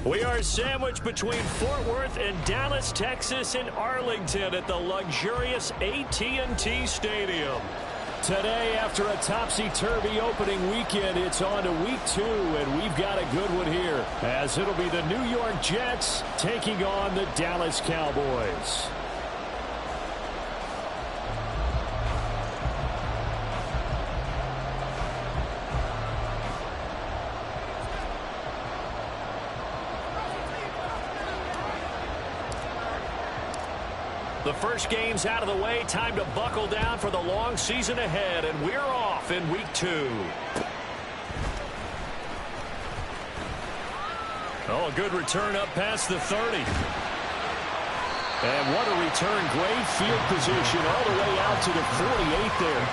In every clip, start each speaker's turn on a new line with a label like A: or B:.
A: We are sandwiched between Fort Worth and Dallas, Texas, and Arlington at the luxurious AT&T Stadium. Today, after a topsy-turvy opening weekend, it's on to week 2, and we've got a good one here, as it'll be the New York Jets taking on the Dallas Cowboys. The first game's out of the way. Time to buckle down for the long season ahead, and we're off in week 2. Oh, a good return up past the 30. And what a return. Great field position all the way out to the 48 there.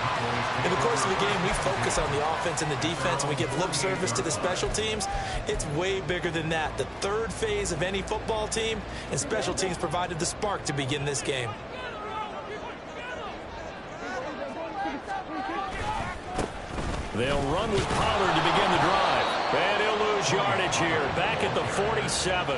B: In the course of the game, we focus on the offense and the defense, and we give lip service to the special teams. It's way bigger than that. The third phase of any football team, and special teams provided the spark to begin this game.
A: They'll run with Pollard to begin the drive. And he'll lose yardage here, back at the 47.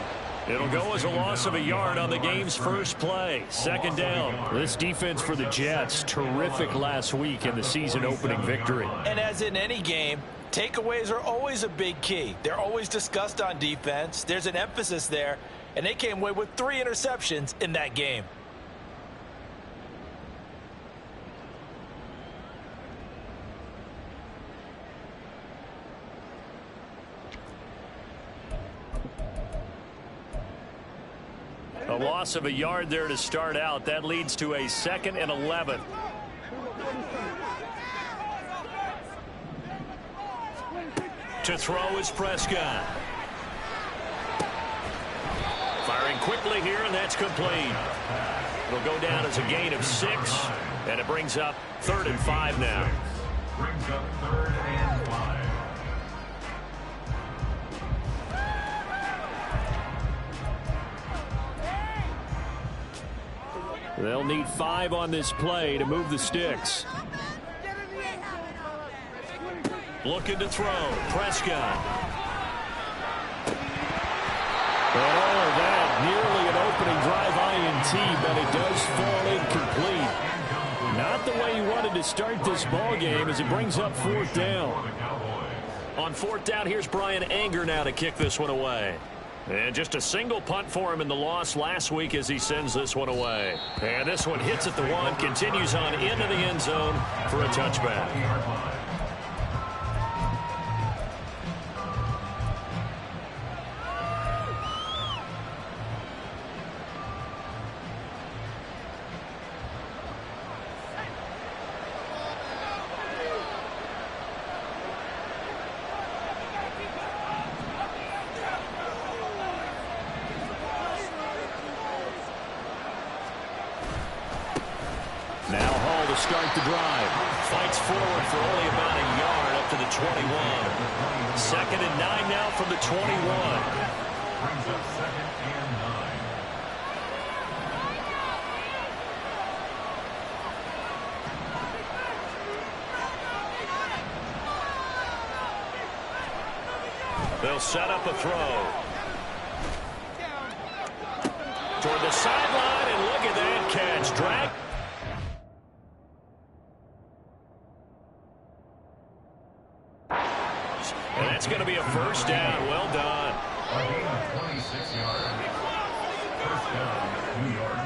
A: It'll go as a loss of a yard on the game's first play. Second down. This defense for the Jets, terrific last week in the season-opening victory.
B: And as in any game, takeaways are always a big key. They're always discussed on defense. There's an emphasis there, and they came away with 3 interceptions in that game.
A: A loss of a yard there to start out. That leads to a 2nd and 11. To throw is Prescott. Firing quickly here, and that's complete. It'll go down as a gain of 6, and it brings up 3rd and 5 now.
C: Brings up 3rd and 5.
A: They'll need 5 on this play to move the sticks. Looking to throw. Prescott. And all of that, nearly an opening drive INT, but it does fall incomplete. Not the way you wanted to start this ball game as it brings up 4th down. On 4th down, here's Brian Anger now to kick this one away. And just a single punt for him in the loss last week as he sends this one away. And this one hits at the 1, continues on into the end zone for a touchback. Start the drive. Fights forward for only about a yard up to the 21. 2nd and 9 now from the 21.
C: Brings up 2nd and 9.
A: They'll set up a throw. Toward the sideline, and look at that catch. Drag. And that's going to be a 1st down. Well done.
C: A gain of 26 yards. 1st down, New York.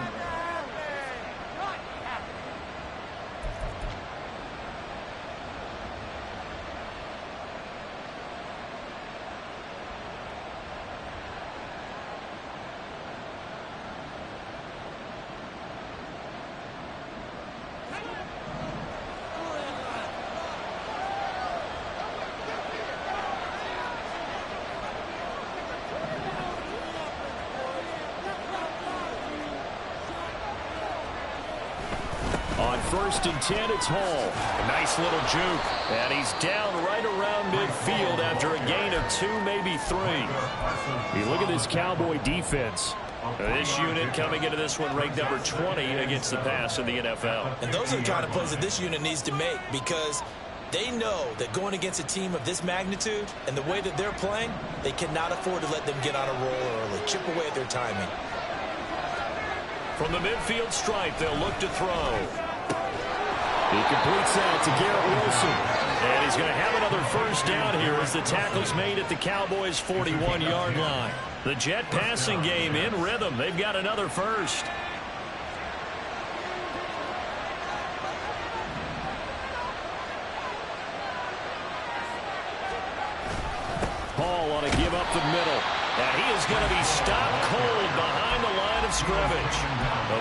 A: On 1st and 10, it's Hall. A nice little juke. And he's down right around midfield after a gain of 2, maybe 3. You look at this Cowboy defense. This unit coming into this one ranked number 20 against the pass in the NFL.
B: And those are the kind of plays that this unit needs to make, because They know that going against a team of this magnitude and the way that they're playing, they cannot afford to let them get on a roll early. Chip away at their timing.
A: From the midfield stripe, they'll look to throw. He completes that to Garrett Wilson. And he's going to have another first down here as the tackle's made at the Cowboys' 41-yard line. The Jet passing game in rhythm. They've got another first. Hall ought to give up the middle. And he is going to be stopped cold behind the line of scrimmage.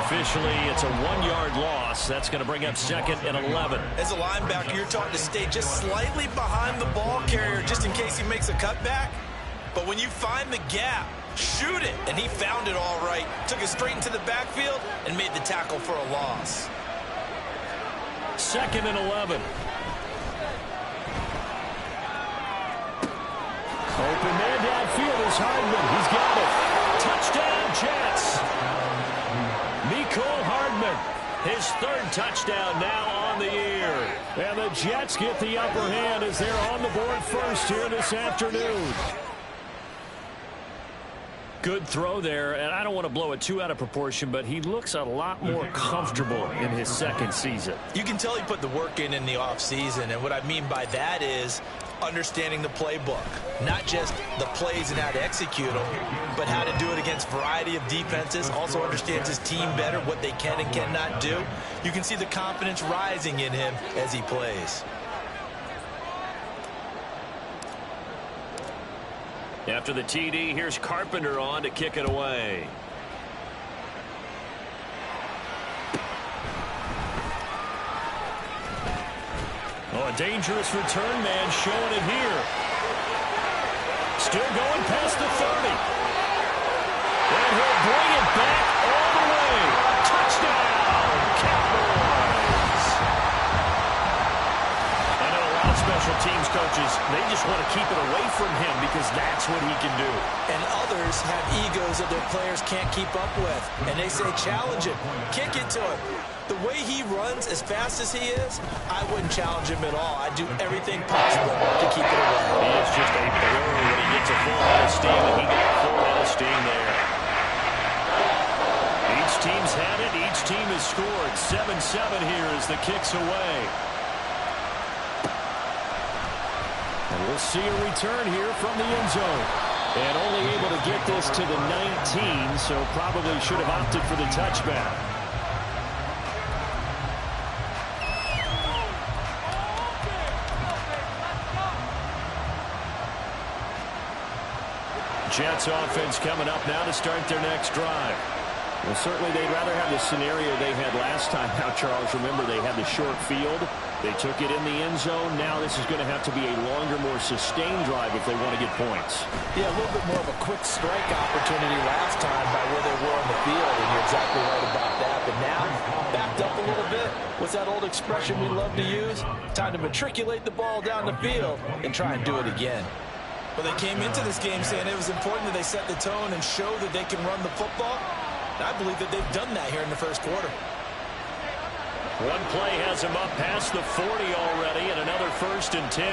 A: Officially, it's a 1-yard loss. That's going to bring up 2nd and 11.
B: As a linebacker, you're taught to stay just slightly behind the ball carrier just in case he makes a cutback. But when you find the gap, shoot it. And he found it all right. Took it straight into the backfield and made the tackle for a loss.
A: 2nd and 11. Open man downfield is Hardman. He's got it. Touchdown, Jets. Mecole Hardman, his 3rd touchdown now on the year. And the Jets get the upper hand as they're on the board first here this afternoon. Good throw there, and I don't want to blow it too out of proportion, but he looks a lot more comfortable in his 2nd season.
B: You can tell he put the work in the offseason, and what I mean by that is understanding the playbook. Not just the plays and how to execute them, but how to do it against a variety of defenses. Also understands his team better, what they can and cannot do. You can see the confidence rising in him as he plays.
A: After the TD, here's Carpenter on to kick it away. Oh, a dangerous return man showing it here. Still going past the 30. And he'll bring it back all the way. Touchdown, Cowboys. I know a lot of special teams coaches, they just want to keep it away from him because that's what he can do.
B: And others have egos that their players can't keep up with. And they say, challenge him, kick it to him. The way he runs as fast as he is, I wouldn't challenge him at all. I'd do everything possible to keep it away.
A: He is just a blur when he gets a full head of steam, and he got a full head of steam there. Each team's had it. Each team has scored. 7-7 here as the kick's away. And we'll see a return here from the end zone. And only able to get this to the 19, so probably should have opted for the touchback. Jets offense coming up now to start their next drive. Well, certainly they'd rather have the scenario they had last time. Now, Charles, remember they had the short field. They took it in the end zone. Now this is going to have to be a longer, more sustained drive if they want to get points.
B: Yeah, a little bit more of a quick strike opportunity last time by where they were on the field, and you're exactly right about that. But now, backed up a little bit. What's that old expression we love to use? Time to matriculate the ball down the field and try and do it again. Well, they came into this game saying it was important that they set the tone and show that they can run the football. And I believe that they've done that here in the first quarter.
A: One play has him up past the 40 already, and another 1st and 10.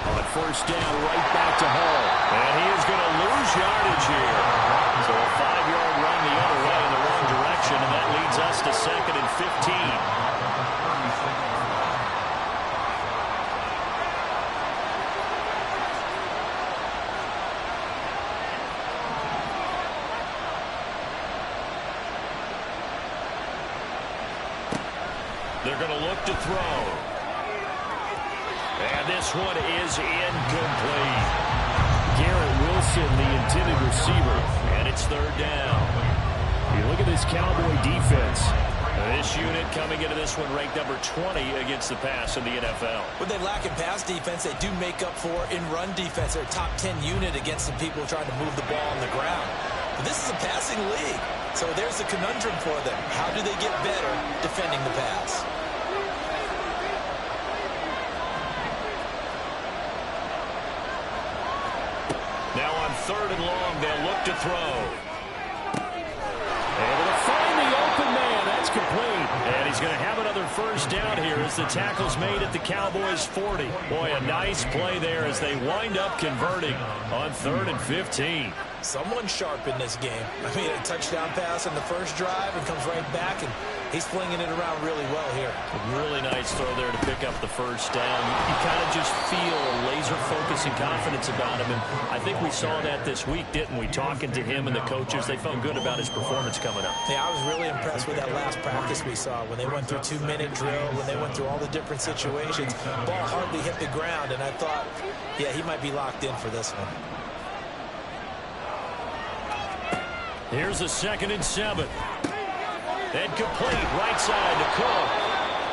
A: On 1st down, right back to Hall. And he is going to lose yardage here. So a 5-yard run the other way in the wrong direction, and that leads us to 2nd and 15. They're going to look to throw. And this one is incomplete. Garrett Wilson, the intended receiver, and it's 3rd down. You look at this Cowboy defense. This unit coming into this one ranked number 20 against the pass in the NFL.
B: When they lack in pass defense, they do make up for in run defense. They're a top 10 unit against the people trying to move the ball on the ground. But this is a passing league, so there's the conundrum for them. How do they get better defending the pass?
A: Now on 3rd and long, they'll look to throw. Able to find the open first down here as the tackle's made at the Cowboys' 40. Boy, a nice play there as they wind up converting on 3rd and 15.
B: Someone sharp in this game. I mean, a touchdown pass on the first drive and comes right back, and he's flinging it around really well here.
A: A really nice throw there to pick up the first down. You kind of just feel a laser focus and confidence about him, and I think we saw that this week, didn't we? Talking to him and the coaches, they felt good about his performance coming up.
B: Yeah, I was really impressed with that last practice we saw when they went through 2-minute drill, when they went through all the different situations. Ball hardly hit the ground, and I thought, yeah, he might be locked in for this one.
A: Here's a 2nd and 7. And complete right side to Cook.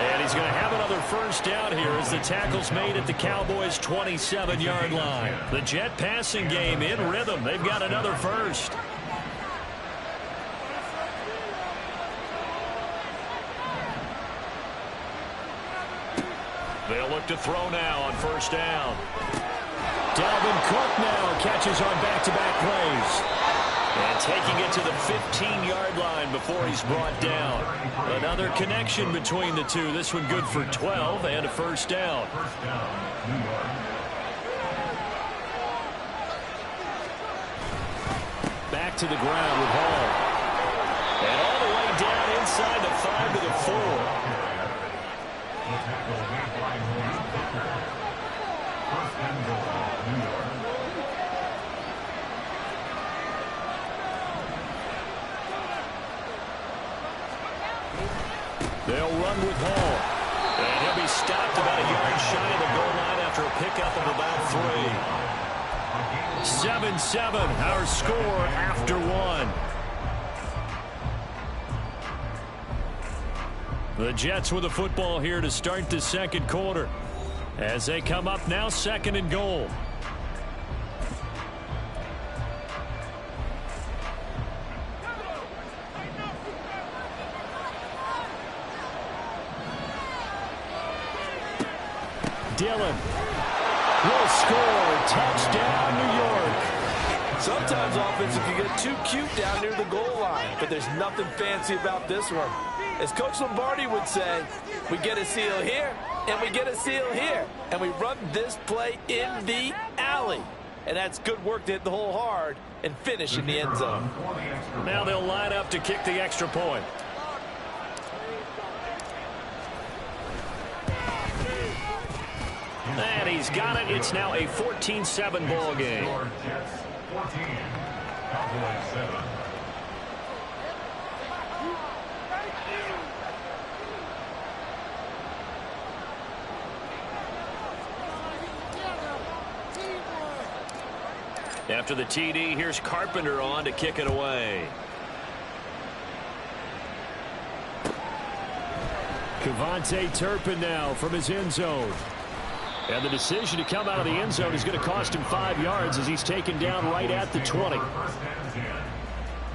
A: And he's going to have another first down here as the tackle's made at the Cowboys' 27-yard line. The Jet passing game in rhythm. They've got another first. They'll look to throw now on first down. Dalvin Cook now catches on back-to-back plays. And taking it to the 15-yard line before he's brought down. Another connection between the two. This one good for 12 and a first down. Back to the ground with Hall. And all the way down inside the 5 to the 4. They'll run with Hall. And he'll be stopped about a yard shy of the goal line after a pickup of about 3. 7-7, our score after 1. The Jets with the football here to start the second quarter. As they come up now, 2nd and goal. Dillon will score. Touchdown, New York.
D: Sometimes offenses can get too cute down near the goal line, but there's nothing fancy about this one. As Coach Lombardi would say, we get a seal here, and we get a seal here, and we run this play in the alley. And that's good work to hit the hole hard and finish in the end zone.
A: Now they'll line up to kick the extra point. And he's got it. It's now a 14-7 ball game. After the TD, here's Carpenter on to kick it away. Kevontae Turpin now from his end zone. And the decision to come out of the end zone is going to cost him 5 yards as he's taken down right at the 20.
C: First and 10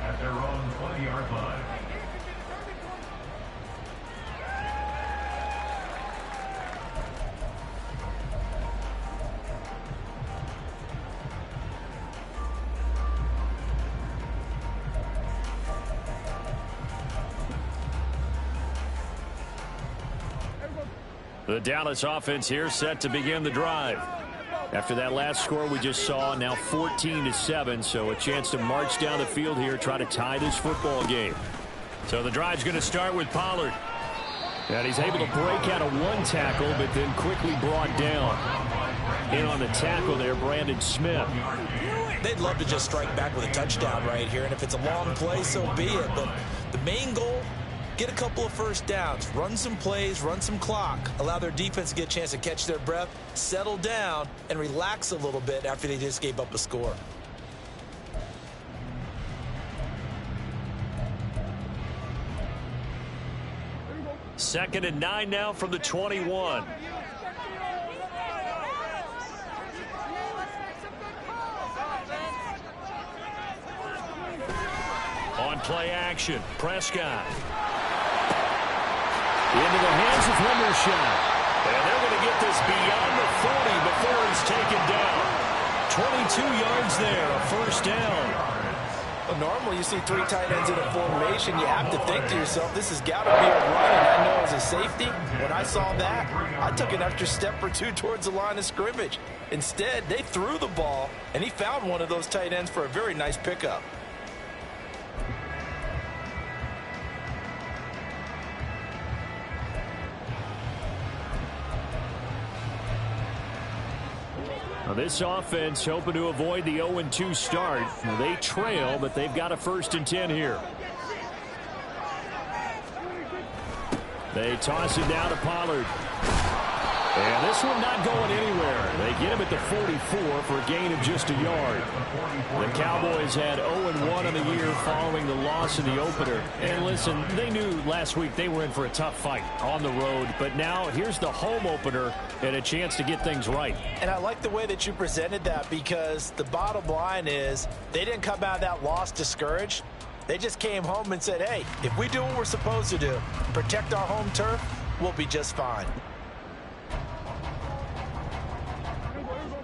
C: at their own 20-yard line.
A: The Dallas offense here set to begin the drive. After that last score we just saw, now 14-7, so a chance to march down the field here, try to tie this football game. So the drive's going to start with Pollard. And he's able to break out of one tackle, but then quickly brought down. In on the tackle there, Brandon Smith.
B: They'd love to just strike back with a touchdown right here, and if it's a long play, so be it. But the main goal, get a couple of first downs, run some plays, run some clock, allow their defense to get a chance to catch their breath, settle down, and relax a little bit after they just gave up a score.
A: Second and 9 now from the 21. On play action, Prescott. Into the hands of Hendershot. And they're going to get this beyond the 40 before he's taken down. 22 yards there, a first down.
B: Well, normally you see 3 tight ends in a formation. You have to think to yourself, this has got to be a run. And I know as a safety, when I saw that, I took an extra step or 2 towards the line of scrimmage. Instead, they threw the ball, and he found one of those tight ends for a very nice pickup.
A: Now this offense hoping to avoid the 0-2 start. They trail, but they've got a 1st and 10 here. They toss it down to Pollard. And this one not going anywhere. They get him at the 44 for a gain of just a yard. The Cowboys had 0-1 on the year following the loss in the opener. And listen, they knew last week they were in for a tough fight on the road. But now here's the home opener and a chance to get things right.
B: And I like the way that you presented that, because the bottom line is they didn't come out of that loss discouraged. They just came home and said, hey, if we do what we're supposed to do, protect our home turf, we'll be just fine.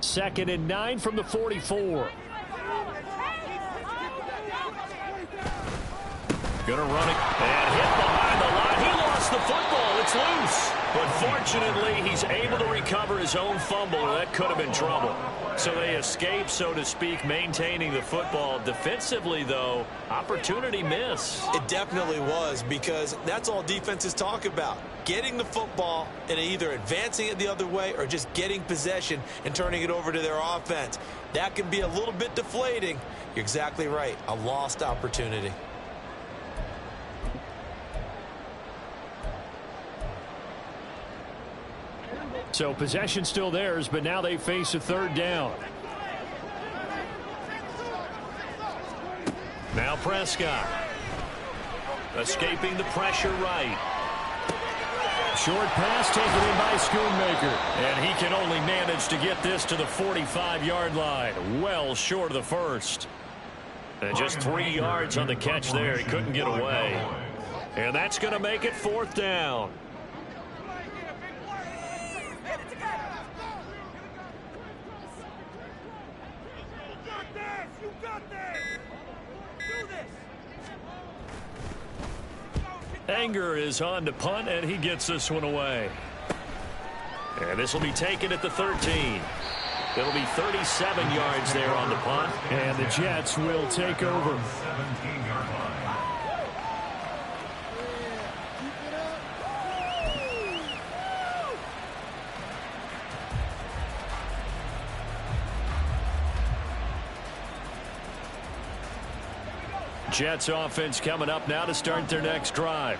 A: 2nd and 9 from the 44. Gonna run it and hit behind the line. He lost the football. It's loose. But fortunately, he's able to recover his own fumble, or that could have been trouble. So they escape, so to speak, maintaining the football. Defensively, though, opportunity miss.
B: It definitely was, because that's all defenses talk about. Getting the football and either advancing it the other way or just getting possession and turning it over to their offense. That can be a little bit deflating. You're exactly right. A lost opportunity.
A: So possession still theirs, but now they face a 3rd down. Now Prescott. Escaping the pressure right. Short pass taken in by Schoonmaker. And he can only manage to get this to the 45-yard line. Well short of the 1st. And just 3 yards on the catch there. He couldn't get away. And that's going to make it 4th down. Anger is on to punt, and he gets this one away. And this will be taken at the 13. It'll be 37 yards there on the punt, and the Jets will take over. Jets offense coming up now to start their next drive.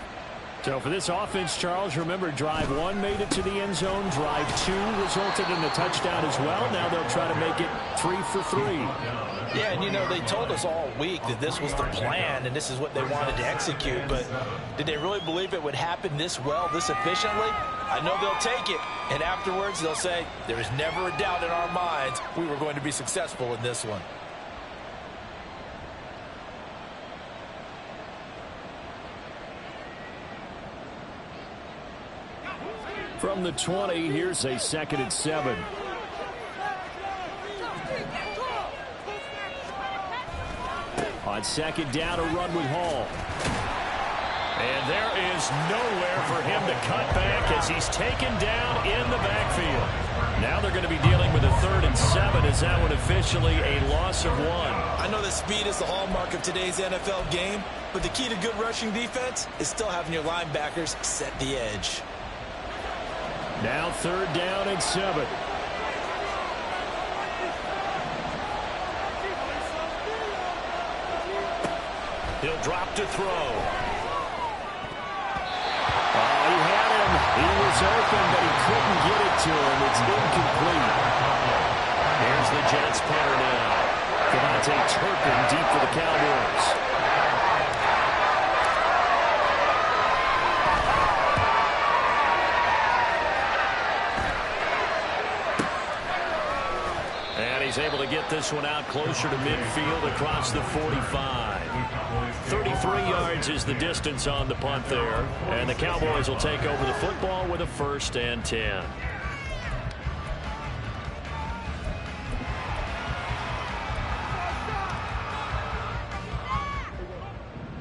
A: So for this offense, Charles, remember drive 1 made it to the end zone. Drive 2 resulted in a touchdown as well. Now they'll try to make it 3 for 3.
B: Yeah, and you know, they told us all week that this was the plan and this is what they wanted to execute. But did they really believe it would happen this well, this efficiently? I know they'll take it. And afterwards they'll say, there was never a doubt in our minds we were going to be successful in this one.
A: From the 20, here's a 2nd and 7. On 2nd down, a run with Hall. And there is nowhere for him to cut back as he's taken down in the backfield. Now they're going to be dealing with a 3rd and 7. Is that one officially a loss of 1?
B: I know that speed is the hallmark of today's NFL game, but the key to good rushing defense is still having your linebackers set the edge.
A: Now 3rd down and 7. He'll drop to throw. Oh, he had him. He was open, but he couldn't get it to him. It's incomplete. Here's the Jets punter now. Devontae Turpin deep for the Cowboys. He's able to get this one out closer to midfield across the 45. 33 yards is the distance on the punt there. And the Cowboys will take over the football with a 1st and 10.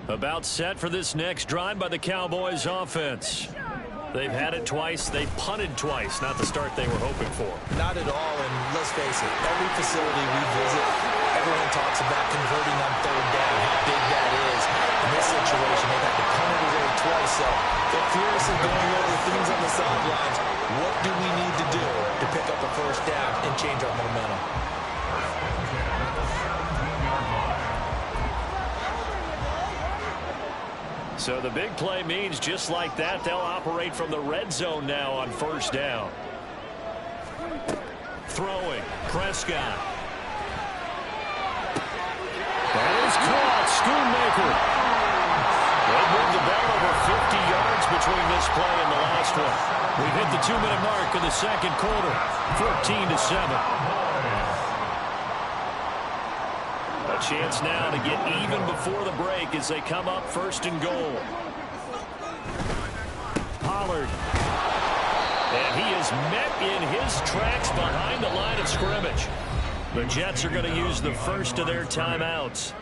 A: About set for this next drive by the Cowboys offense. They've had it twice. They've punted twice. Not the start they were hoping for.
B: Not at all, and let's face it, every facility we visit, everyone talks about converting on third down, how big that is. In this situation, they've had to punt it away twice, so they're furiously going over things on the sidelines. What do we need to do to pick up a first down and change our momentum?
A: So the big play means just like that, they'll operate from the red zone now on first down. Throwing, Prescott. That is caught, Schoonmaker. They moved the ball over 50 yards between this play and the last one. We've hit the 2-minute mark in the second quarter, 14-7. A chance now to get even before the break as they come up first and goal. Pollard. And he is met in his tracks behind the line of scrimmage. The Jets are going to use the first of their timeouts.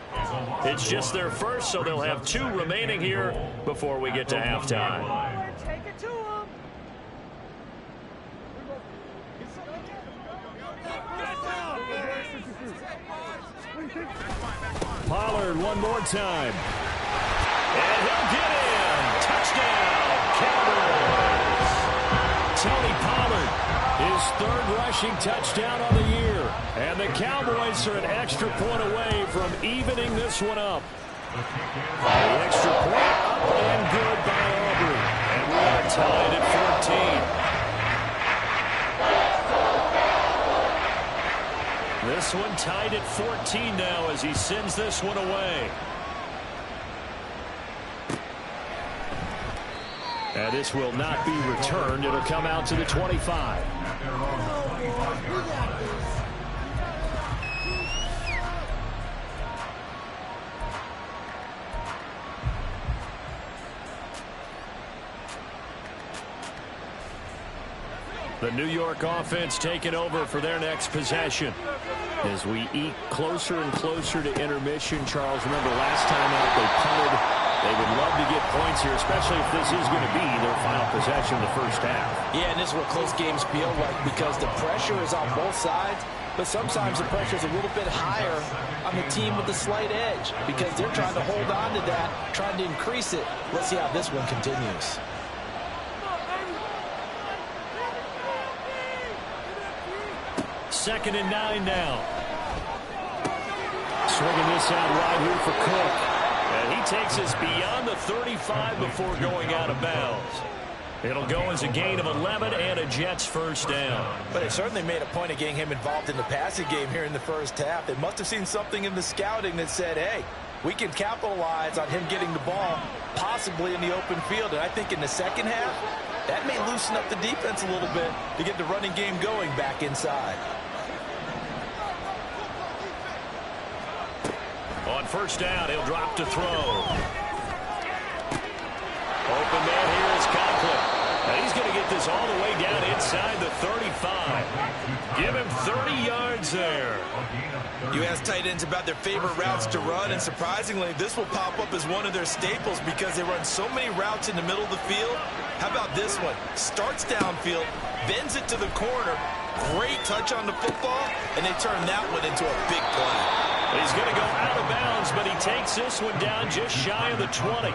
A: It's just their first, so they'll have 2 remaining here before we get to halftime.
E: Take it to him.
A: Pollard one more time. And he'll get in. Touchdown, Cowboys. Tony Pollard, his 3rd rushing touchdown on the year. And the Cowboys are an extra point away from evening this one up. The extra point up and good by Aubrey. And we are tied at 14. This one tied at 14 now as he sends this one away. And this will not be returned. It'll come out to the 25. The New York offense taking over for their next possession. As we eke closer and closer to intermission, Charles, remember last time out they punted. They would love to get points here, especially if this is going to be their final possession of the first half.
B: Yeah, and this is what close games feel like because the pressure is on both sides, but sometimes the pressure is a little bit higher on the team with the slight edge because they're trying to hold on to that, trying to increase it. Let's see how this one continues.
A: Second and 9 now. Swinging this out wide here for Cook. And he takes us beyond the 35 before going out of bounds. It'll go as a gain of 11 and a Jets first down.
B: But they certainly made a point of getting him involved in the passing game here in the first half. They must have seen something in the scouting that said, hey, we can capitalize on him getting the ball possibly in the open field. And I think in the second half, that may loosen up the defense a little bit to get the running game going back inside.
A: On first down, he'll drop to throw. Open man here is Conklin. Now he's going to get this all the way down inside the 35. Give him 30 yards there.
B: You ask tight ends about their favorite routes to run, and surprisingly, this will pop up as one of their staples because they run so many routes in the middle of the field. How about this one? Starts downfield, bends it to the corner, great touch on the football, and they turn that one into a big play.
A: He's going to go out of bounds, but he takes this one down just shy of the 20.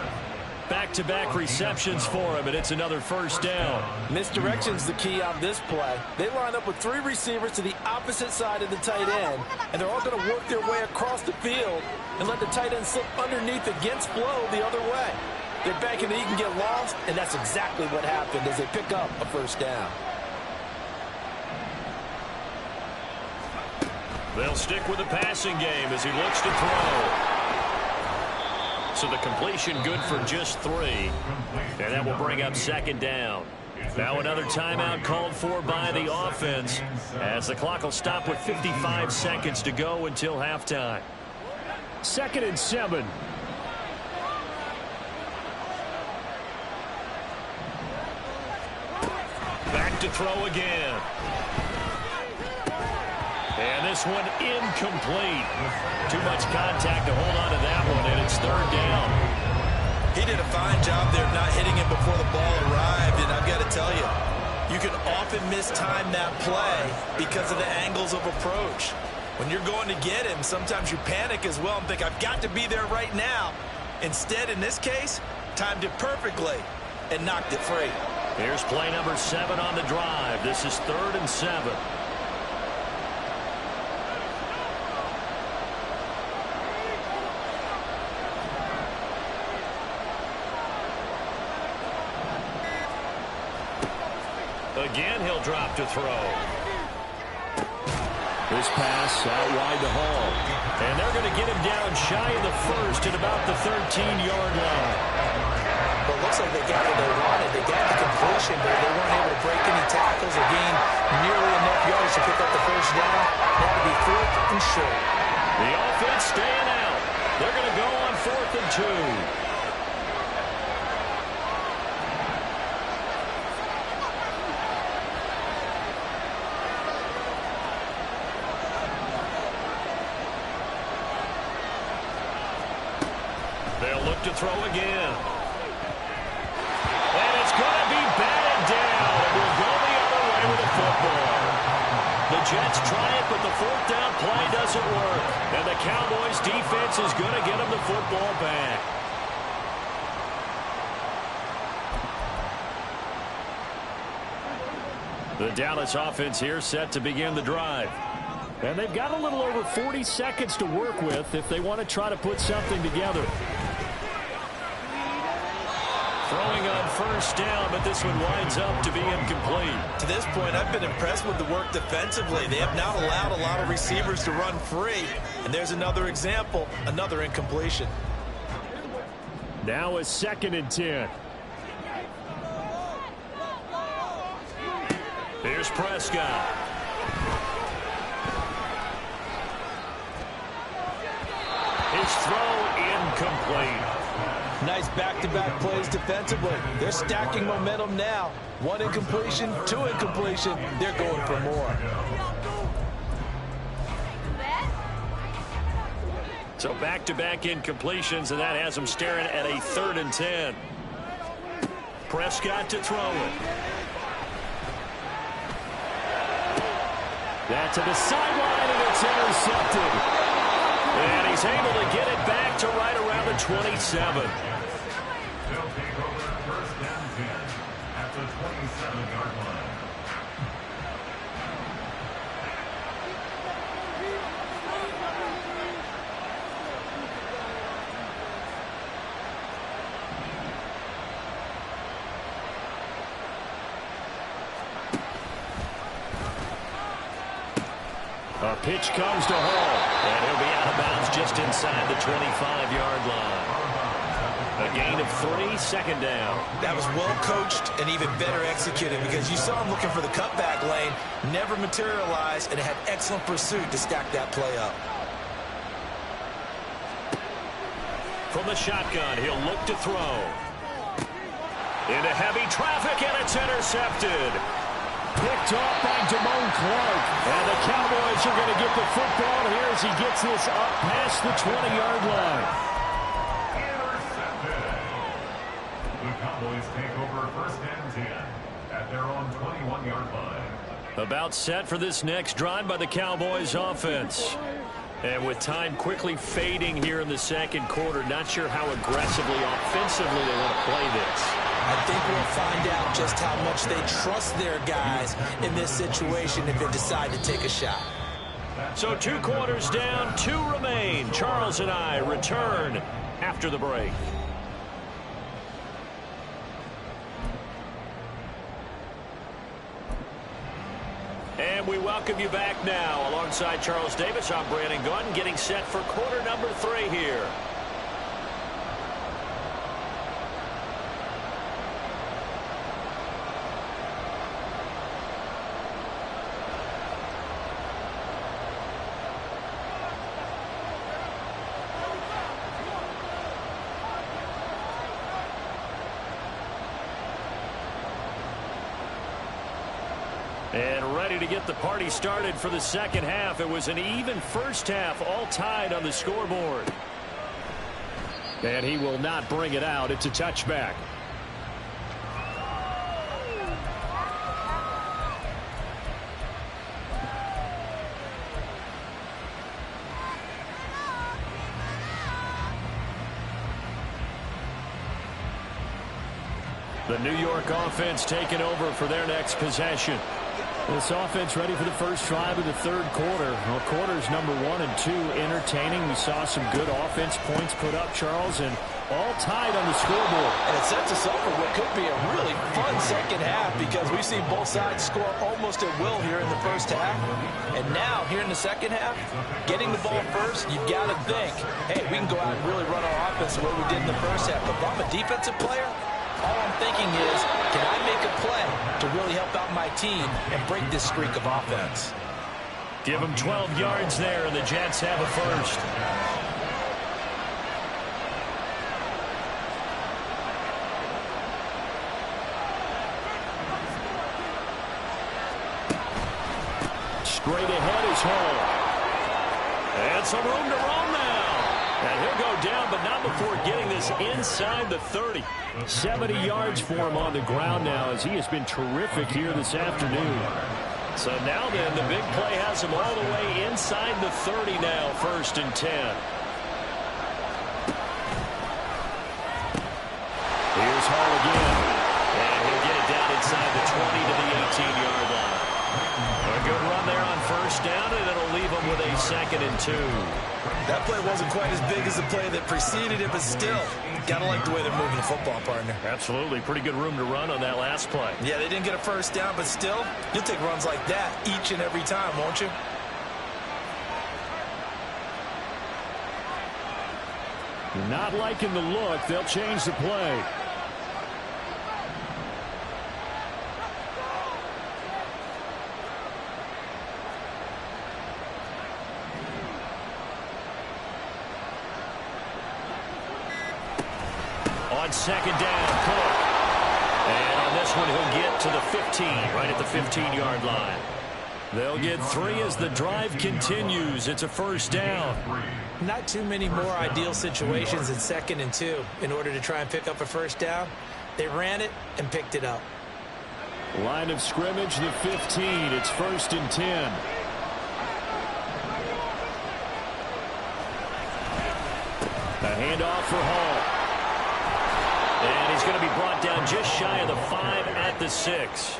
A: Back-to-back receptions for him, and it's another first down.
B: Misdirection's the key on this play. They line up with 3 receivers to the opposite side of the tight end, and they're all going to work their way across the field and let the tight end slip underneath against flow the other way. They're banking that he can get lost, and that's exactly what happened as they pick up a first down.
A: They'll stick with the passing game as he looks to throw. So the completion good for just 3. And that will bring up second down. Now another timeout called for by the offense as the clock will stop with 55 seconds to go until halftime. 2nd and 7. Back to throw again. And this one incomplete. Too much contact to hold on to that one, and it's third down.
B: He did a fine job there not hitting him before the ball arrived, and I've got to tell you, you can often mistime that play because of the angles of approach. When you're going to get him, sometimes you panic as well and think, I've got to be there right now. Instead, in this case, timed it perfectly and knocked it free.
A: Here's play number 7 on the drive. This is 3rd and 7. Again, he'll drop to throw. This pass out wide to Hall. And they're going to get him down shy of the first at about the 13-yard line.
B: Well, it looks like they got what they wanted. They got the completion, but they weren't able to break any tackles or gain nearly enough yards to pick up the first down. That would be 4th and short.
A: The offense staying out. They're going to go on 4th and 2. To throw again. And it's going to be batted down. And we'll go the other way with the football. The Jets try it, but the 4th down play doesn't work. And the Cowboys defense is going to get them the football back. The Dallas offense here set to begin the drive. And they've got a little over 40 seconds to work with if they want to try to put something together. Throwing on 1st down, but this one winds up to be incomplete.
B: To this point, I've been impressed with the work defensively. They have not allowed a lot of receivers to run free. And there's another example, another incompletion.
A: Now a 2nd and 10. Here's Prescott. His throw incomplete.
D: Nice back-to-back plays defensively. They're stacking momentum now. 1 incompletion, 2 incompletion. They're going for more.
A: So back-to-back incompletions, and that has them staring at a 3rd and 10. Prescott to throw it. That to the sideline, and it's intercepted. And he's able to get it back to right around the 27.
C: They'll take over 1st and 10 at the 27-yard line.
A: A pitch comes to Hall, and he'll be out of bounds just inside the 25-yard line. A gain of 3, 2nd down.
B: That was well coached and even better executed because you saw him looking for the cutback lane, never materialized, and had excellent pursuit to stack that play up.
A: From the shotgun, he'll look to throw. Into heavy traffic, and it's intercepted. Picked off by Damone Clark. And the Cowboys are going to get the football here as he gets this up past the 20-yard line.
C: Intercepted. The Cowboys take over 1st and 10 at their own 21-yard line.
A: About set for this next drive by the Cowboys offense. And with time quickly fading here in the 2nd quarter, not sure how aggressively, offensively they want to play this.
B: I think we'll find out just how much they trust their guys in this situation if they decide to take a shot.
A: So 2 quarters down, 2 remain. Charles and I return after the break. And we welcome you back now. Alongside Charles Davis, I'm Brandon Gunn, getting set for quarter number 3 here. And ready ready to get the party started for the second half. It was an even first half, all tied on the scoreboard. And he will not bring it out. It's a touchback. The New York offense taking over for their next possession. This offense ready for the first drive of the third quarter. Well, quarters number 1 and 2 entertaining. We saw some good offense points put up, Charles, and all tied on the scoreboard.
B: And it sets us up for what could be a really fun second half because we've seen both sides score almost at will here in the first half. And now, here in the second half, getting the ball first, you've got to think, hey, we can go out and really run our offense the way we did in the first half. But if I'm a defensive player, all I'm thinking is, can I make a play to really help out my team and break this streak of offense?
A: Give them 12 yards there, and the Jets have a first. Straight ahead is Hall. And some room to run now. And he'll go down, but not before getting this inside the 30. 70 yards for him on the ground now as he has been terrific here this afternoon. So now then, the big play has him all the way inside the 30 now, 1st and 10. Here's Hall again. And he'll get it down inside the 20 to the 18-yard line. A good run there on 1st down, and it'll leave him with a 2nd and 2.
B: That play wasn't quite as big as the play that preceded it, but still, gotta like the way they're moving the football, partner.
A: Absolutely. Pretty good room to run on that last play.
B: Yeah, they didn't get a 1st down, but still, you'll take runs like that each and every time, won't you?
A: Not liking the look. They'll change the play. On 2nd down, Cook. And on this one, he'll get to the 15, right at the 15-yard line. They'll get 3 as the drive continues. It's a 1st down.
B: Not too many more ideal situations in 2nd and 2 in order to try and pick up a 1st down. They ran it and picked it up.
A: Line of scrimmage, the 15. It's 1st and 10. A handoff for Hall. And he's going to be brought down just shy of the 5 at the 6.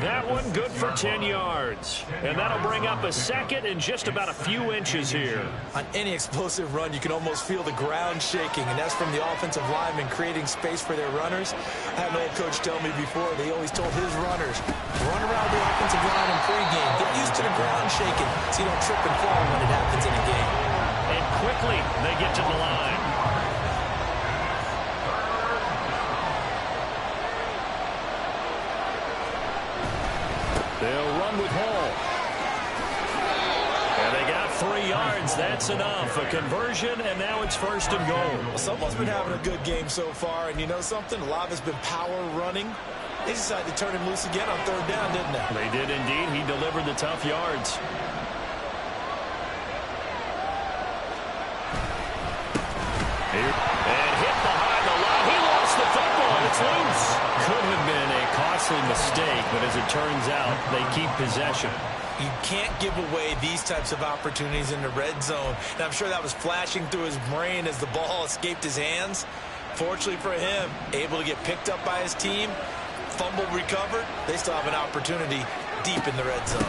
A: That one good for 10 yards. And that'll bring up a 2nd and just about a few inches here.
B: On any explosive run, you can almost feel the ground shaking, and that's from the offensive linemen creating space for their runners. I had an old coach tell me before, they always told his runners, run around the offensive line in pregame. Get used to the ground shaking so you don't trip and fall when it happens in a game.
A: And quickly, they get to the line. They'll run with Hall. And they got 3 yards. That's enough. A conversion, and now it's 1st and goal.
B: Well, someone's been having a good game so far, and you know something? A lot of it's been power running. They decided to turn him loose again on 3rd down, didn't they?
A: They did indeed. He delivered the tough yards. And hit behind the line. He lost the football. It's loose. Could have been a costly mistake, but as it turns out, they keep possession.
B: You can't give away these types of opportunities in the red zone. And I'm sure that was flashing through his brain as the ball escaped his hands. Fortunately for him, able to get picked up by his team, fumble recovered. They still have an opportunity deep in the red zone.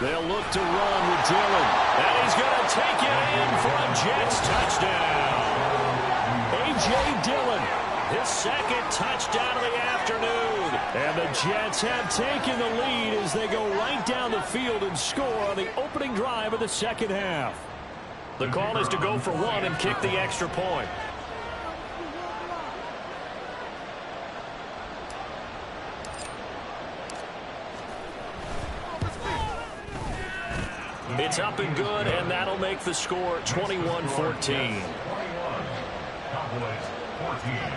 A: They'll look to run with Dillon. And he's going to take it in for a Jets touchdown. A.J. Dillon, his 2nd touchdown of the afternoon. And the Jets have taken the lead as they go right down the field and score on the opening drive of the second half. The call is to go for 1 and kick the extra point. It's up and good, and that'll make the score 21-14.
C: Cowboys 14.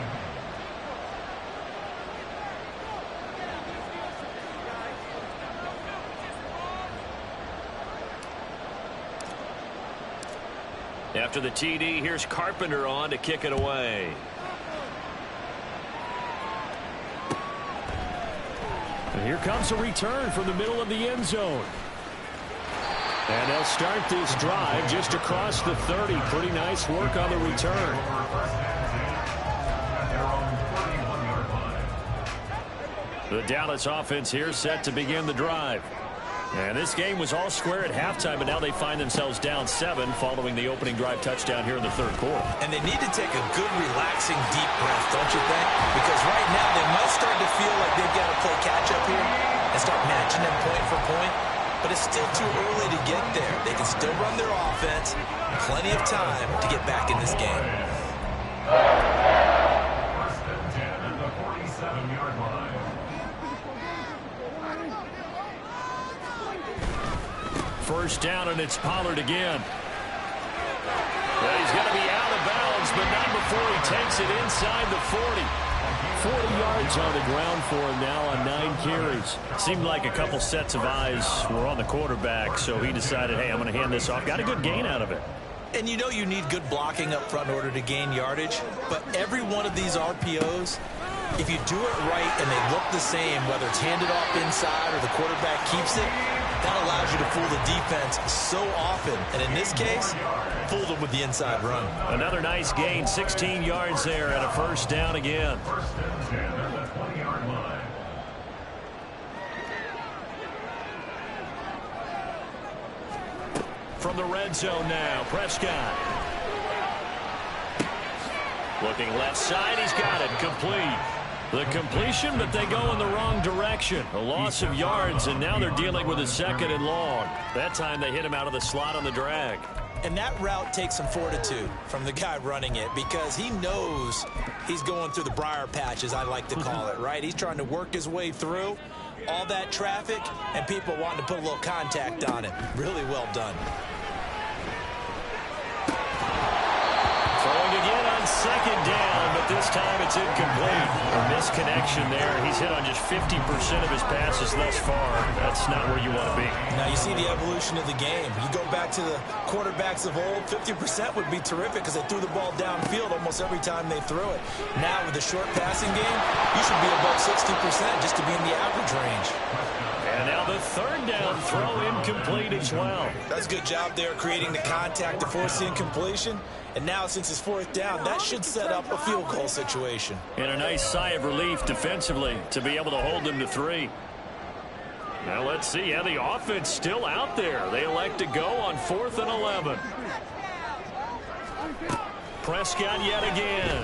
A: After the TD, here's Carpenter on to kick it away.
E: And here comes a return from the middle of the end zone. And they'll start this drive just across the 30. Pretty nice work on the return. The Dallas offense here set to begin the drive. And this game was all square at halftime, but now they find themselves down 7 following the opening drive touchdown here in the third quarter.
B: And they need to take a good, relaxing, deep breath, don't you think? Because right now they might start to feel like they've got to play catch-up here and start matching them point for point. But it's still too early to get there. They can still run their offense. Plenty of time to get back in this game.
C: First and 10 at the 47-yard line.
E: First down, and it's Pollard again. Well, he's going to be out of bounds, but not before he takes it inside the 40. 40 yards on the ground for him now on 9 carries.
A: Seemed like a couple sets of eyes were on the quarterback, so he decided, hey, I'm going to hand this off. Got a good gain out of it.
B: And you know you need good blocking up front in order to gain yardage, but every one of these RPOs, if you do it right and they look the same, whether it's handed off inside or the quarterback keeps it, that allows you to fool the defense so often. And in this case, fooled them with the inside run.
A: Another nice gain, 16 yards there and a first down again.
C: First and 10 at the 20-yard line.
E: From the red zone now, Prescott.
A: Looking left side, he's got it, complete.
E: The completion, but they go in the wrong direction. A loss of yards, and now they're dealing with a second and long.
A: That time they hit him out of the slot on the drag.
B: And that route takes some fortitude from the guy running it because he knows he's going through the briar patch, as I like to call it, right? He's trying to work his way through all that traffic and people wanting to put a little contact on him. Really well done.
E: Throwing again on second down, but this time it's incomplete.
A: A misconnection there. He's hit on just 50% of his passes thus far. That's not where you want to be.
B: Now you see the evolution of the game. You go back to the quarterbacks of old, 50% would be terrific because they threw the ball downfield almost every time they threw it. Now with the short passing game, you should be above 60% just to be in the average range.
E: And now the third down throw incomplete as well.
B: That's a good job there creating the contact to force the incompletion. And now since it's fourth down, that should set up a field goal situation.
E: And a nice sigh of relief defensively to be able to hold them to 3. Now let's see. Yeah, the offense still out there. They elect to go on 4th and 11. Prescott yet again.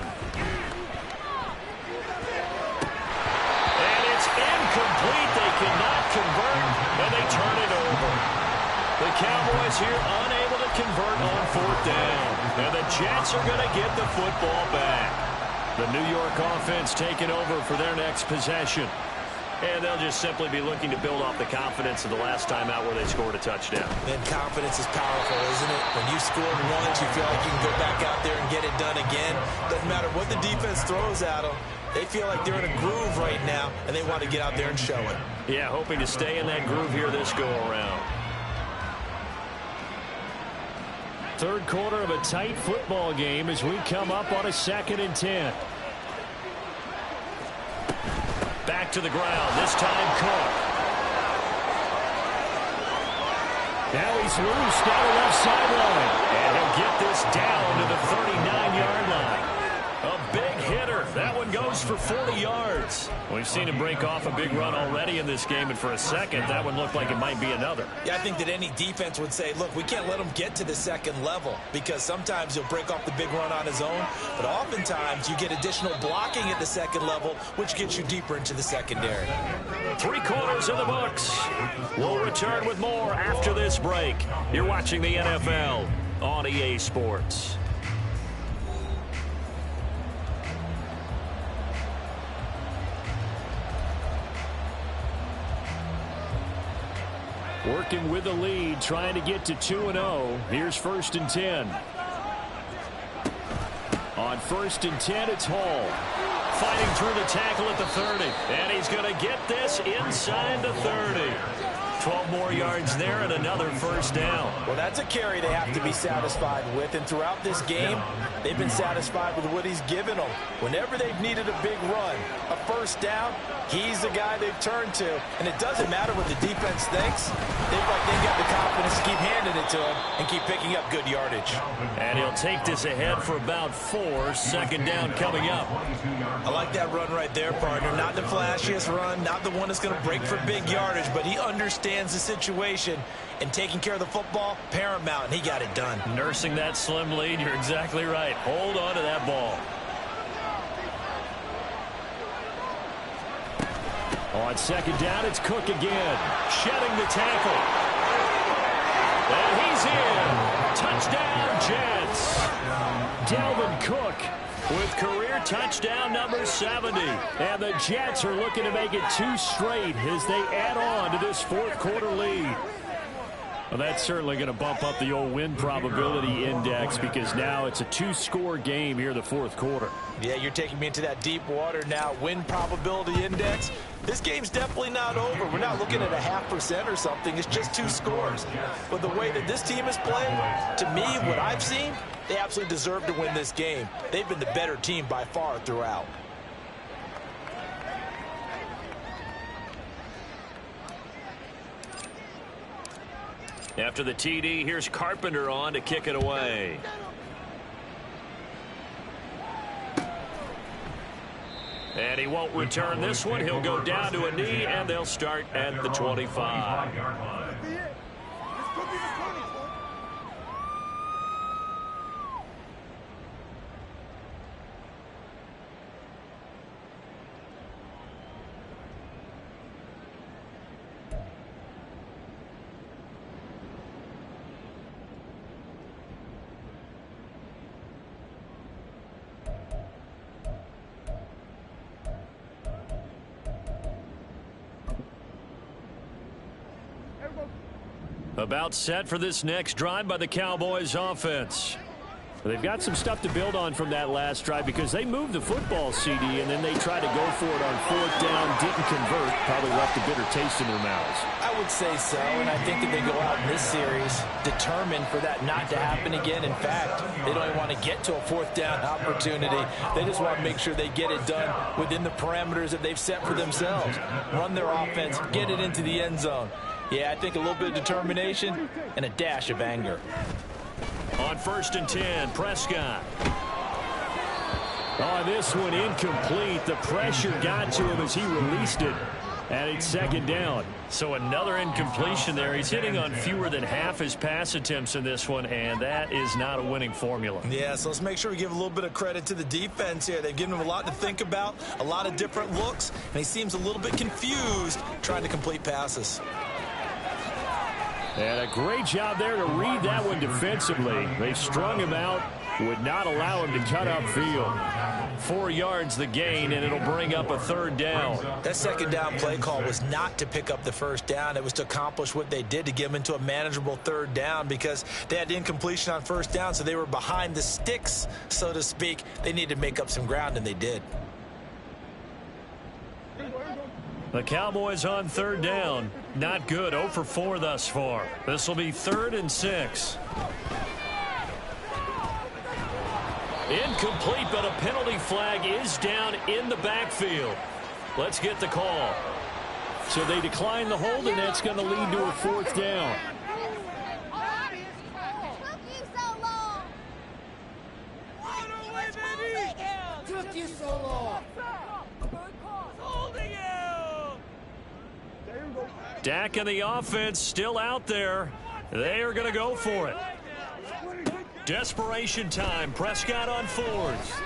E: And it's incomplete. They cannot convert, and they turn it over. The Cowboys here unable to convert on 4th down. And the Jets are going to get the football back. The New York offense taking over for their next possession. And they'll just simply be looking to build off the confidence of the last time out where they scored a touchdown.
B: And confidence is powerful, isn't it? When you scored once, you feel like you can go back out there and get it done again. Doesn't matter what the defense throws at them. They feel like they're in a groove right now, and they want to get out there and show it.
E: Yeah, hoping to stay in that groove here this go-around. Third quarter of a tight football game as we come up on a 2nd and 10. Back to the ground, this time Cook. Now he's loose down the left sideline. And he'll get this down to the 39-yard line. A big hitter. That one goes for 40 yards. We've seen him break off a big run already in this game, and for a second, that one looked like it might be another.
B: Yeah, I think that any defense would say, look, we can't let him get to the second level because sometimes he'll break off the big run on his own, but oftentimes you get additional blocking at the second level, which gets you deeper into the secondary.
E: 3 quarters in the books. We'll return with more after this break. You're watching the NFL on EA Sports. Working with the lead, trying to get to 2-0. Here's 1st and 10. On 1st and 10, it's Hall. Fighting through the tackle at the 30. And he's going to get this inside the 30.
A: 12 more yards there and another first down.
B: Well, that's a carry they have to be satisfied with. And throughout this game, they've been satisfied with what he's given them. Whenever they've needed a big run, a first down, he's the guy they've turned to. And it doesn't matter what the defense thinks. They've got the confidence to keep handing it to him and keep picking up good yardage.
A: And he'll take this ahead for about 4. Second down coming up.
B: I like that run right there, partner. Not the flashiest run, not the one that's going to break for big yardage, but he understands the situation, and taking care of the football, paramount, and he got it done.
A: Nursing that slim lead, you're exactly right. Hold on to that ball. On second down, it's Cook again. Shedding the tackle. And he's in. Touchdown, Jets. Dalvin Cook with career touchdown number 70. And the Jets are looking to make it 2 straight as they add on to this fourth quarter lead. Well, that's certainly going to bump up the old win probability index because now it's a 2-score game here in the fourth quarter.
B: Yeah, you're taking me into that deep water now. Win probability index. This game's definitely not over. We're not looking at a 0.5% or something. It's just 2 scores. But the way that this team is playing, to me, what I've seen, they absolutely deserve to win this game. They've been the better team by far throughout.
A: After the TD, here's Carpenter on to kick it away. And he won't return this one. He'll go down to a knee, and they'll start at the 25. About set for this next drive by the Cowboys offense. They've got some stuff to build on from that last drive because they moved the football, CD, and then they tried to go for it on 4th down, didn't convert, probably left a bitter taste in their mouths.
B: I would say so, and I think that they go out in this series determined for that not to happen again. In fact, they don't even want to get to a 4th down opportunity. They just want to make sure they get it done within the parameters that they've set for themselves. Run their offense, get it into the end zone. Yeah, I think a little bit of determination and a dash of anger.
A: On 1st and 10, Prescott. Oh, this one incomplete. The pressure got to him as he released it. And it's 2nd down. So another incompletion there. He's hitting on fewer than half his pass attempts in this one, and that is not a winning formula.
B: Yeah, so let's make sure we give a little bit of credit to the defense here. They've given him a lot to think about, a lot of different looks, and he seems a little bit confused trying to complete passes.
A: And a great job there to read that one defensively. They strung him out, would not allow him to cut upfield. 4 yards the gain, and it'll bring up a 3rd down.
B: That 2nd down play call was not to pick up the 1st down. It was to accomplish what they did to get him into a manageable 3rd down because they had incompletion on 1st down, so they were behind the sticks, so to speak. They needed to make up some ground, and they did.
A: The Cowboys on 3rd down. Not good. 0 for 4 thus far. This will be 3rd and 6. Incomplete, but a penalty flag is down in the backfield. Let's get the call. So they decline the hold, and that's going to lead to a 4th down.
F: Took you so long.
A: Dak and the offense still out there. They are going to go for it. Desperation time. Prescott on 4th.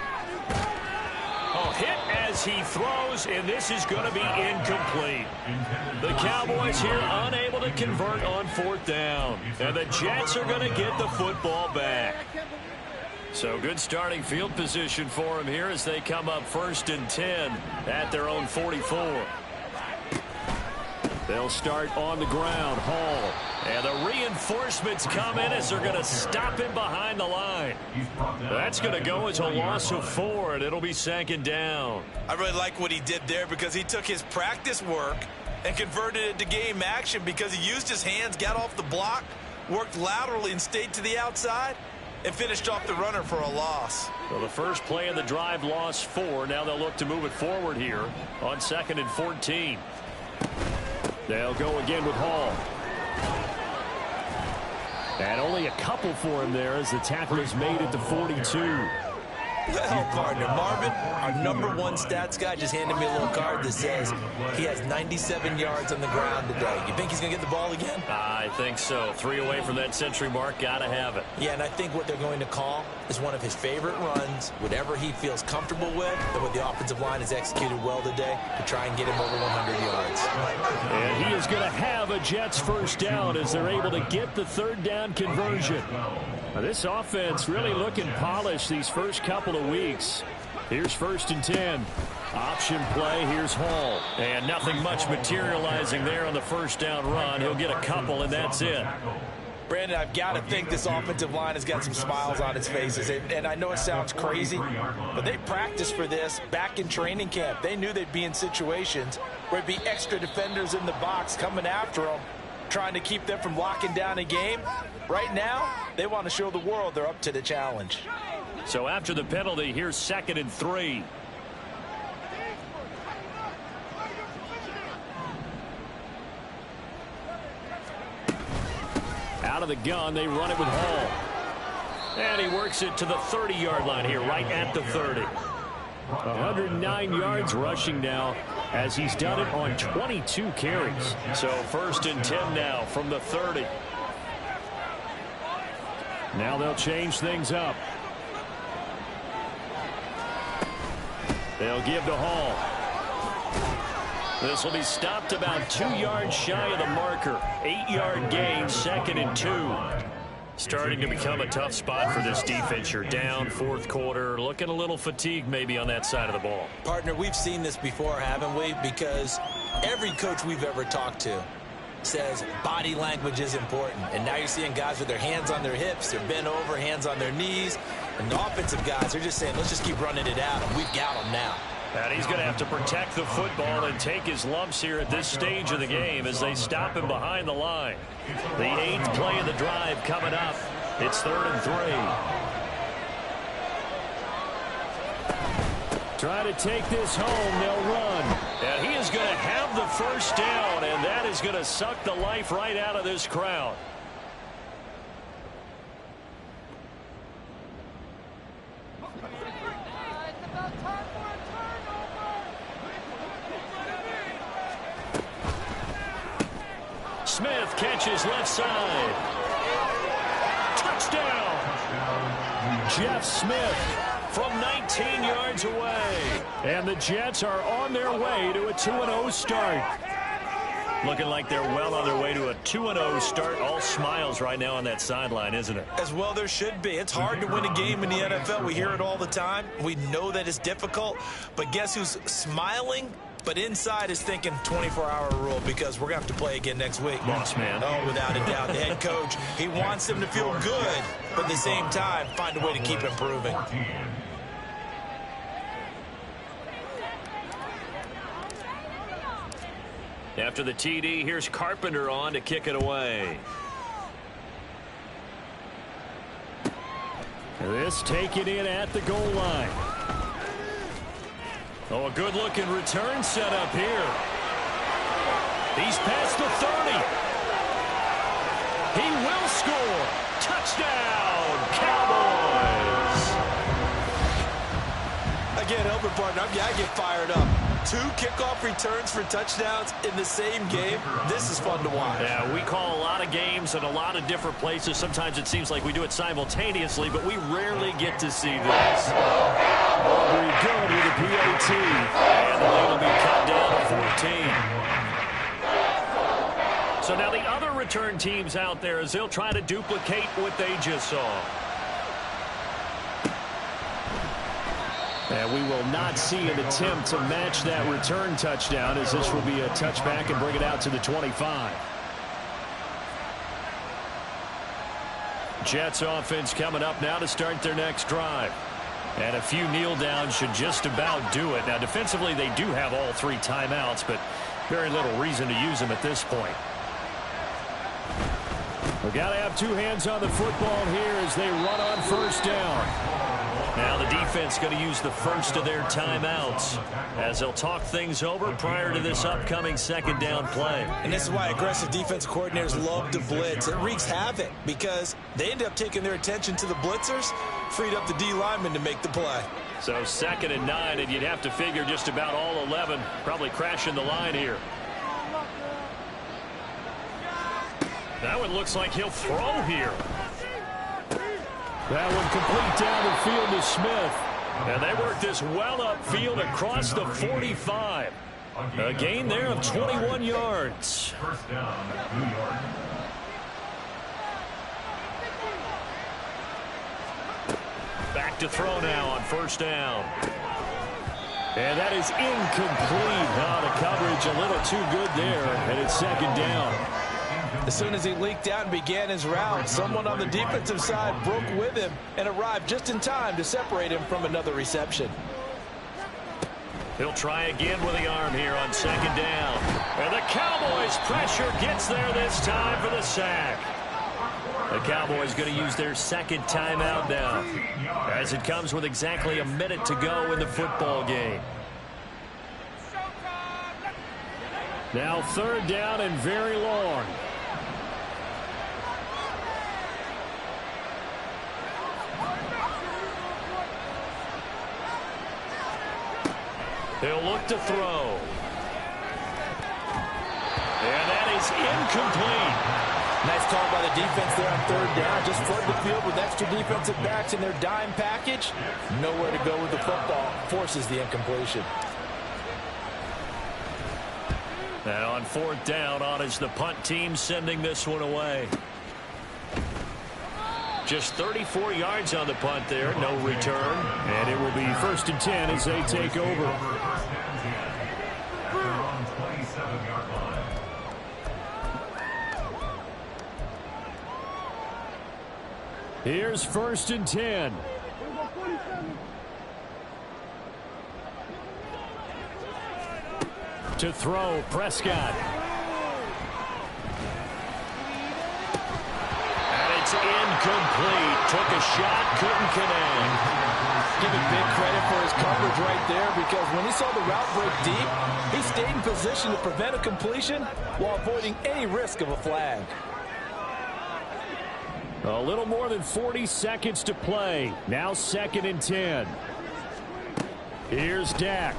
A: Oh, hit as he throws, and this is going to be incomplete. The Cowboys here unable to convert on 4th down. And the Jets are going to get the football back. So good starting field position for them here as they come up 1st and 10 at their own 44. They'll start on the ground. Hall. And the reinforcements come in as they're going to stop him behind the line. That's going to go as a loss of 4, and it'll be 2nd down.
B: I really like what he did there because he took his practice work and converted it to game action because he used his hands, got off the block, worked laterally and stayed to the outside, and finished off the runner for a loss.
A: Well, the first play of the drive lost 4. Now they'll look to move it forward here on 2nd and 14. They'll go again with Hall. And only a couple for him there as the tackle is made at the 42.
B: Well, partner, Marvin, our #1 stats guy, just handed me a little card that says he has 97 yards on the ground today. You think he's going to get the ball again?
A: I think so. 3 away from that century mark. Got to have it.
B: Yeah, and I think what they're going to call is one of his favorite runs, whatever he feels comfortable with, and what the offensive line has executed well today to try and get him over 100 yards.
A: And he is going to have a Jets first down as they're able to get the 3rd down conversion. Now, this offense really looking polished these first couple of weeks. Here's 1st and 10. Option play. Here's Hall. And nothing much materializing there on the first down run. He'll get a couple, and that's it.
B: Brandon, I've got to think this offensive line has got some smiles on its faces. And I know it sounds crazy, but they practiced for this back in training camp. They knew they'd be in situations where there'd be extra defenders in the box coming after them, trying to keep them from locking down a game. Right now, they want to show the world they're up to the challenge.
A: So after the penalty, here's 2nd and 3. Out of the gun, they run it with Hall. And he works it to the 30-yard line here, right at the 30. 109 yards rushing now as he's done it on 22 carries. So 1st and 10 now from the 30. Now they'll change things up. They'll give to Hall. This will be stopped about 2 yards shy of the marker. 8-yard gain, 2nd and 2. Starting to become a tough spot for this defense. You're down 4th quarter. Looking a little fatigued maybe on that side of the ball.
B: Partner, we've seen this before, haven't we? Because every coach we've ever talked to says body language is important. And now you're seeing guys with their hands on their hips, they're bent over, hands on their knees. And the offensive guys, they're just saying, let's just keep running it out, and we've got them now.
A: And he's going to have to protect the football and take his lumps here at this stage of the game as they stop him behind the line. The 8th play of the drive coming up. It's 3rd and 3. Try to take this home. They'll run. And he is going to have the first down, and that is going to suck the life right out of this crowd. Smith catches left side. Touchdown. Jeff Smith from 19 yards away. And the Jets are on their way to a 2-0 start. Looking like they're well on their way to a 2-0 start. All smiles right now on that sideline, isn't it?
B: As well there should be. It's hard to win a game in the NFL. We hear it all the time. We know that it's difficult. But guess who's smiling? But inside is thinking 24-hour rule because we're going to have to play again next week.
A: Boss man.
B: Oh, without a doubt. The head coach, he wants them to feel good, but at the same time, find a way to keep improving.
A: After the TD, here's Carpenter on to kick it away. This taken in at the goal line. Oh, a good-looking return set up here. He's past the 30. He will score. Touchdown, Cowboys.
B: Again, Elbert partner, I get fired up. 2 kickoff returns for touchdowns in the same game. This is fun to watch.
A: Yeah, we call a lot of games in a lot of different places. Sometimes it seems like we do it simultaneously, but we rarely get to see this. Very good with the PAT. And the lead will be cut down to 14. So now the other return teams out there as they'll try to duplicate what they just saw. And we will not see an attempt to match that return touchdown as this will be a touchback and bring it out to the 25. Jets offense coming up now to start their next drive. And a few kneel downs should just about do it. Now defensively they do have all 3 timeouts, but Very little reason to use him at this point. We've got to have two hands on the football here as they run on first down. Now the defense going to use the first of their timeouts as they'll talk things over prior to this upcoming second down play.
B: And this is why aggressive defense coordinators love to blitz. It wreaks havoc because they end up taking their attention to the blitzers, freed up the D lineman to make the play.
A: So 2nd and 9, and you'd have to figure just about all 11 probably crashing the line here. That one looks like he'll throw here. That one complete down the field to Smith. And they work this well upfield across the 45. A gain there of 21 yards.
C: First down, New York.
A: Back to throw now on first down. And that is incomplete. The coverage a little too good there, and it's second down.
B: As soon as he leaked out and began his route, someone on the defensive side broke with him and arrived just in time to separate him from another reception.
A: He'll try again with the arm here on second down. And the Cowboys' pressure gets there this time for the sack. The Cowboys going to use their second timeout now, as it comes with exactly a minute to go in the football game. Now third down and very long. He'll look to throw. And that is incomplete.
B: Nice call by the defense there on third down. Just flood the field with extra defensive backs in their dime package. Nowhere to go with the football. Forces the incompletion.
A: And on fourth down, on is the punt team sending this one away. Just 34 yards on the punt there. No return. And it will be 1st and 10 as they take over.
C: They're on 27-yard line.
A: Here's 1st and 10. To throw, Prescott. And it's incomplete. Took a shot, couldn't connect.
B: Give him big credit for his coverage right there, because when he saw the route break deep, he stayed in position to prevent a completion while avoiding any risk of a flag.
A: A little more than 40 seconds to play. Now 2nd and 10. Here's Dak.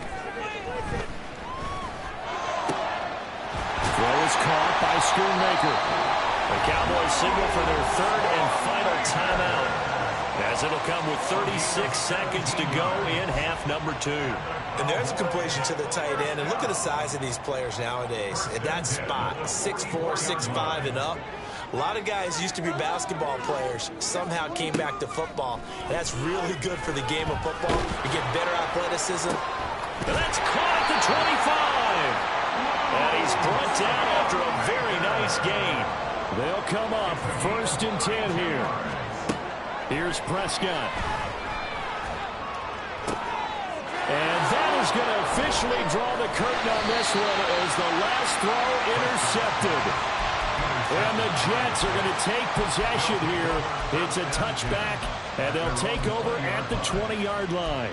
A: Throw is caught by Schoonmaker. The Cowboys signal for their 3rd and final timeout, as it'll come with 36 seconds to go in half number 2.
B: And there's a completion to the tight end. And look at the size of these players nowadays. At that spot, 6'4", 6'5", and up. A lot of guys used to be basketball players, somehow came back to football. And that's really good for the game of football. You get better athleticism.
A: And that's caught at the 25. And he's brought down after a very nice gain. They'll come up 1st and 10 here. Here's Prescott. And that is going to officially draw the curtain on this one as the last throw intercepted. And the Jets are going to take possession here. It's a touchback, and they'll take over at the 20-yard line.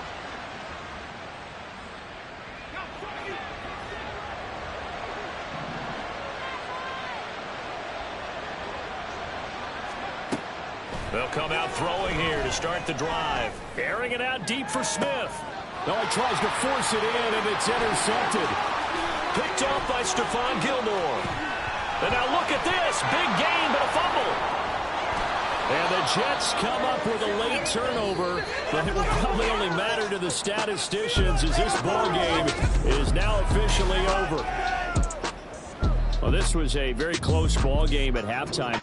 A: They'll come out throwing here to start the drive. Airing it out deep for Smith. No, he tries to force it in, and it's intercepted. Picked off by Stephon Gilmore. And now look at this. Big gain, but a fumble. And the Jets come up with a late turnover, but it will probably only matter to the statisticians as this ball game is now officially over. Well, this was a very close ball game at halftime.